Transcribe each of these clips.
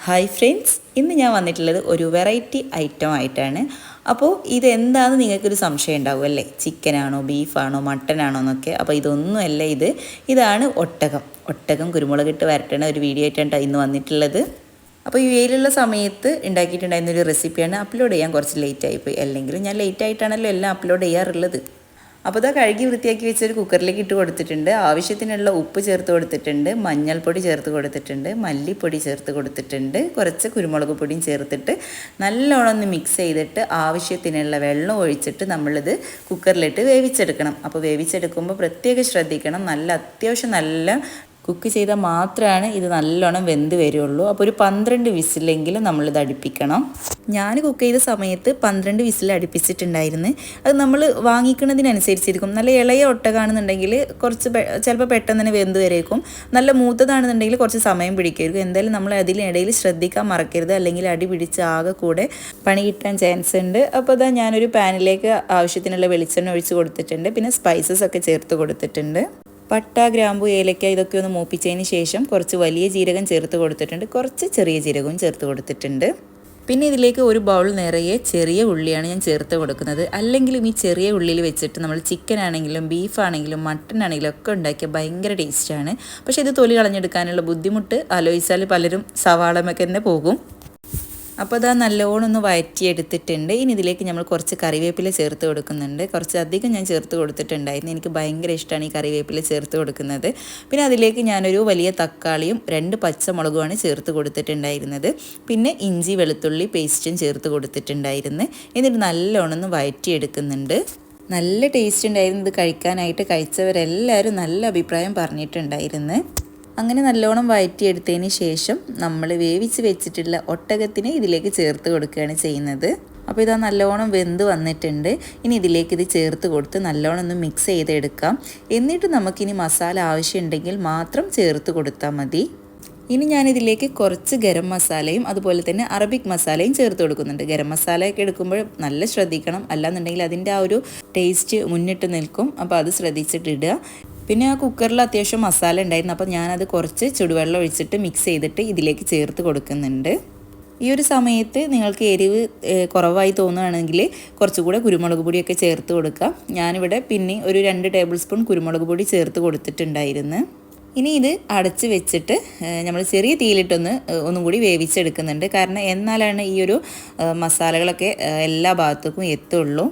Hi friends, ഇന്ന് ഞാൻ വന്നിട്ടുള്ളത് ഒരു വെറൈറ്റി ഐറ്റം ആയിട്ടാണ്. അപ്പോൾ ഇതെന്താണെന്ന് നിങ്ങൾക്കൊരു സംശയം ഉണ്ടാവും അല്ലേ, ചിക്കനാണോ ബീഫാണോ മട്ടനാണോ എന്നൊക്കെ. അപ്പോൾ ഇതൊന്നുമല്ല, ഇതാണ് ഒട്ടകം കുരുമുളകിട്ട് വരട്ടണ ഒരു വീഡിയോ ആയിട്ടാണ് ഇന്ന് വന്നിട്ടുള്ളത്. അപ്പോൾ ഈ വെയിലുള്ള സമയത്ത് ഉണ്ടാക്കിയിട്ടുണ്ടായിരുന്നൊരു റെസിപ്പിയാണ്. അപ്ലോഡ് ചെയ്യാൻ കുറച്ച് ലേറ്റായിപ്പോയി, അല്ലെങ്കിൽ ഞാൻ ലേറ്റായിട്ടാണല്ലോ എല്ലാം അപ്ലോഡ് ചെയ്യാറുള്ളത്. അപ്പോൾ ഇതാ കഴുകി വൃത്തിയാക്കി വെച്ചൊരു കുക്കറിലേക്ക് ഇട്ട് കൊടുത്തിട്ടുണ്ട്. ആവശ്യത്തിനുള്ള ഉപ്പ് ചേർത്ത് കൊടുത്തിട്ടുണ്ട്, മഞ്ഞൾപ്പൊടി ചേർത്ത് കൊടുത്തിട്ടുണ്ട്, മല്ലിപ്പൊടി ചേർത്ത് കൊടുത്തിട്ടുണ്ട്, കുറച്ച് കുരുമുളക് പൊടിയും ചേർത്തിട്ട് നല്ലോണം ഒന്ന് മിക്സ് ചെയ്തിട്ട് ആവശ്യത്തിനുള്ള വെള്ളം ഒഴിച്ചിട്ട് നമ്മളിത് കുക്കറിലിട്ട് വേവിച്ചെടുക്കണം. അപ്പോൾ വേവിച്ചെടുക്കുമ്പോൾ പ്രത്യേകം ശ്രദ്ധിക്കണം, അത്യാവശ്യം നല്ല കുക്ക് ചെയ്താൽ മാത്രമാണ് ഇത് നല്ലോണം വെന്ത് വരുള്ളൂ. അപ്പോൾ ഒരു 12 വിസിലെങ്കിലും നമ്മളിത് അടുപ്പിക്കണം. ഞാൻ കുക്ക് ചെയ്ത സമയത്ത് 12 വിസിൽ അടുപ്പിച്ചിട്ടുണ്ടായിരുന്നു. അത് നമ്മൾ വാങ്ങിക്കുന്നതിനനുസരിച്ചിരിക്കും. നല്ല ഇളയ ഒട്ടകാണെന്നുണ്ടെങ്കിൽ കുറച്ച് ചിലപ്പോൾ പെട്ടെന്ന് തന്നെ വെന്ത് വരേക്കും. നല്ല മൂത്തതാണെന്നുണ്ടെങ്കിൽ കുറച്ച് സമയം പിടിക്കുമായിരിക്കും. എന്തായാലും നമ്മൾ അതിനിടയിൽ ശ്രദ്ധിക്കാൻ മറക്കരുത്, അല്ലെങ്കിൽ അടി പിടിച്ച് ആകെ കൂടെ പണി കിട്ടാൻ ചാൻസ് ഉണ്ട്. അപ്പോൾ അതാ ഞാനൊരു പാനിലേക്ക് ആവശ്യത്തിനുള്ള വെളിച്ചെണ്ണ ഒഴിച്ച് കൊടുത്തിട്ടുണ്ട്. പിന്നെ സ്പൈസസ് ഒക്കെ ചേർത്ത് കൊടുത്തിട്ടുണ്ട്. പട്ട, ഗ്രാമ്പു, ഏലക്ക ഇതൊക്കെ ഒന്ന് മൂപ്പിച്ചതിന് ശേഷം കുറച്ച് വലിയ ജീരകം ചേർത്ത് കൊടുത്തിട്ടുണ്ട്, കുറച്ച് ചെറിയ ജീരകവും ചേർത്ത് കൊടുത്തിട്ടുണ്ട്. പിന്നെ ഇതിലേക്ക് ഒരു ബൗൾ നിറയെ ചെറിയ ഉള്ളിയാണ് ഞാൻ ചേർത്ത് കൊടുക്കുന്നത്. അല്ലെങ്കിലും ഈ ചെറിയ ഉള്ളിയിൽ വെച്ചിട്ട് നമ്മൾ ചിക്കൻ ആണെങ്കിലും ബീഫാണെങ്കിലും മട്ടൺ ആണെങ്കിലും ഒക്കെ ഉണ്ടാക്കിയ ഭയങ്കര ടേസ്റ്റാണ്. പക്ഷേ ഇത് തൊലി കളഞ്ഞെടുക്കാനുള്ള ബുദ്ധിമുട്ട് ആലോചിച്ചാൽ പലരും സവാളമൊക്കെ തന്നെ പോകും. അപ്പോൾ അതാ നല്ലോണം ഒന്ന് വഴറ്റിയെടുത്തിട്ടുണ്ട്. ഇനി ഇതിലേക്ക് നമ്മൾ കുറച്ച് കറിവേപ്പില ചേർത്ത് കൊടുക്കുന്നുണ്ട്. കുറച്ച് അധികം ഞാൻ ചേർത്ത് കൊടുത്തിട്ടുണ്ടായിരുന്നു. എനിക്ക് ഭയങ്കര ഇഷ്ടമാണ് ഈ കറിവേപ്പില ചേർത്ത് കൊടുക്കുന്നത്. പിന്നെ അതിലേക്ക് ഞാനൊരു വലിയ തക്കാളിയും 2 പച്ചമുളകുമാണ് ചേർത്ത് കൊടുത്തിട്ടുണ്ടായിരുന്നത്. പിന്നെ ഇഞ്ചി വെളുത്തുള്ളി പേസ്റ്റും ചേർത്ത് കൊടുത്തിട്ടുണ്ടായിരുന്നു. എന്നിട്ട് നല്ലോണം ഒന്ന് വഴറ്റിയെടുക്കുന്നുണ്ട്. നല്ല ടേസ്റ്റ് ഉണ്ടായിരുന്നു. ഇത് കഴിക്കാനായിട്ട് കഴിച്ചവരെല്ലാവരും നല്ല അഭിപ്രായം പറഞ്ഞിട്ടുണ്ടായിരുന്നു. അങ്ങനെ നല്ലോണം വഴറ്റിയെടുത്തതിന് ശേഷം നമ്മൾ വേവിച്ച് വെച്ചിട്ടുള്ള ഒട്ടകത്തിനെ ഇതിലേക്ക് ചേർത്ത് കൊടുക്കുകയാണ് ചെയ്യുന്നത്. അപ്പോൾ ഇതാ നല്ലോണം വെന്ത് വന്നിട്ടുണ്ട്. ഇനി ഇതിലേക്ക് ഇത് ചേർത്ത് കൊടുത്ത് നല്ലോണം ഒന്ന് മിക്സ് ചെയ്തെടുക്കാം. എന്നിട്ട് നമുക്കിനി മസാല ആവശ്യമുണ്ടെങ്കിൽ മാത്രം ചേർത്ത് കൊടുത്താൽ മതി. ഇനി ഞാനിതിലേക്ക് കുറച്ച് ഗരം മസാലയും അതുപോലെ തന്നെ അറബിക് മസാലയും ചേർത്ത് കൊടുക്കുന്നുണ്ട്. ഗരം മസാലയൊക്കെ എടുക്കുമ്പോൾ നല്ല ശ്രദ്ധിക്കണം, അല്ലാന്നുണ്ടെങ്കിൽ അതിൻ്റെ ആ ഒരു ടേസ്റ്റ് മുന്നിട്ട് നിൽക്കും. അപ്പോൾ അത് ശ്രദ്ധിച്ചിട്ടിടുക. പിന്നെ ആ കുക്കറിൽ അത്യാവശ്യം മസാല ഉണ്ടായിരുന്നു. അപ്പോൾ ഞാനത് കുറച്ച് ചുടുവെള്ളം ഒഴിച്ചിട്ട് മിക്സ് ചെയ്തിട്ട് ഇതിലേക്ക് ചേർത്ത് കൊടുക്കുന്നുണ്ട്. ഈ ഒരു സമയത്ത് നിങ്ങൾക്ക് എരിവ് കുറവായി തോന്നുകയാണെങ്കിൽ കുറച്ചുകൂടെ കുരുമുളക് പൊടിയൊക്കെ ചേർത്ത് കൊടുക്കാം. ഞാനിവിടെ പിന്നെ ഒരു 2 ടേബിൾ സ്പൂൺ കുരുമുളക് പൊടി ചേർത്ത് കൊടുത്തിട്ടുണ്ടായിരുന്നു. ഇനി ഇത് അടച്ച് വെച്ചിട്ട് നമ്മൾ ചെറിയ തീയിലിട്ടൊന്നും കൂടി വേവിച്ചെടുക്കുന്നുണ്ട്. കാരണം എന്നാലാണ് ഈ ഒരു മസാലകളൊക്കെ എല്ലാ ഭാഗത്തേക്കും എത്തുള്ളൂ.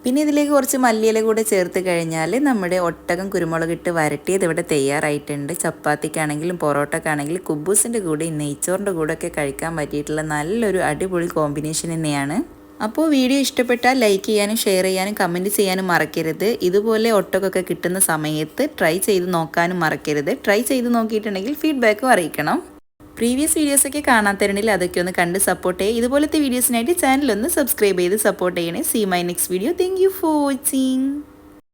പിന്നെ ഇതിലേക്ക് കുറച്ച് മല്ലിയില കൂടെ ചേർത്ത് കഴിഞ്ഞാൽ നമ്മുടെ ഒട്ടകം കുരുമുളകിട്ട് വരട്ടിയത് ഇവിടെ തയ്യാറായിട്ടുണ്ട്. ചപ്പാത്തിക്കാണെങ്കിലും പൊറോട്ടക്കാണെങ്കിലും കുബൂസിൻ്റെ കൂടെ നെയ്ച്ചോറിൻ്റെ കൂടെ ഒക്കെ കഴിക്കാൻ പറ്റിയിട്ടുള്ള നല്ലൊരു അടിപൊളി കോമ്പിനേഷൻ തന്നെയാണ്. അപ്പോൾ വീഡിയോ ഇഷ്ടപ്പെട്ടാൽ ലൈക്ക് ചെയ്യാനും ഷെയർ ചെയ്യാനും കമൻറ്റ് ചെയ്യാനും മറക്കരുത്. ഇതുപോലെ ഒട്ടകമൊക്കെ കിട്ടുന്ന സമയത്ത് ട്രൈ ചെയ്ത് നോക്കാനും മറക്കരുത്. ട്രൈ ചെയ്ത് നോക്കിയിട്ടുണ്ടെങ്കിൽ ഫീഡ്ബാക്കും അറിയിക്കണം. പ്രീവിയസ് വീഡിയോസൊക്കെ കാണാത്തരുണ്ടെങ്കിൽ അതൊക്കെ ഒന്ന് കണ്ട് സപ്പോർട്ട് ചെയ്യുക. ഇതുപോലത്തെ വീഡിയോസിനായിട്ട് ചാനലൊന്ന് സബ്സ്ക്രൈബ് ചെയ്ത് സപ്പോർട്ട് ചെയ്യണേ. See my next video. Thank you for watching.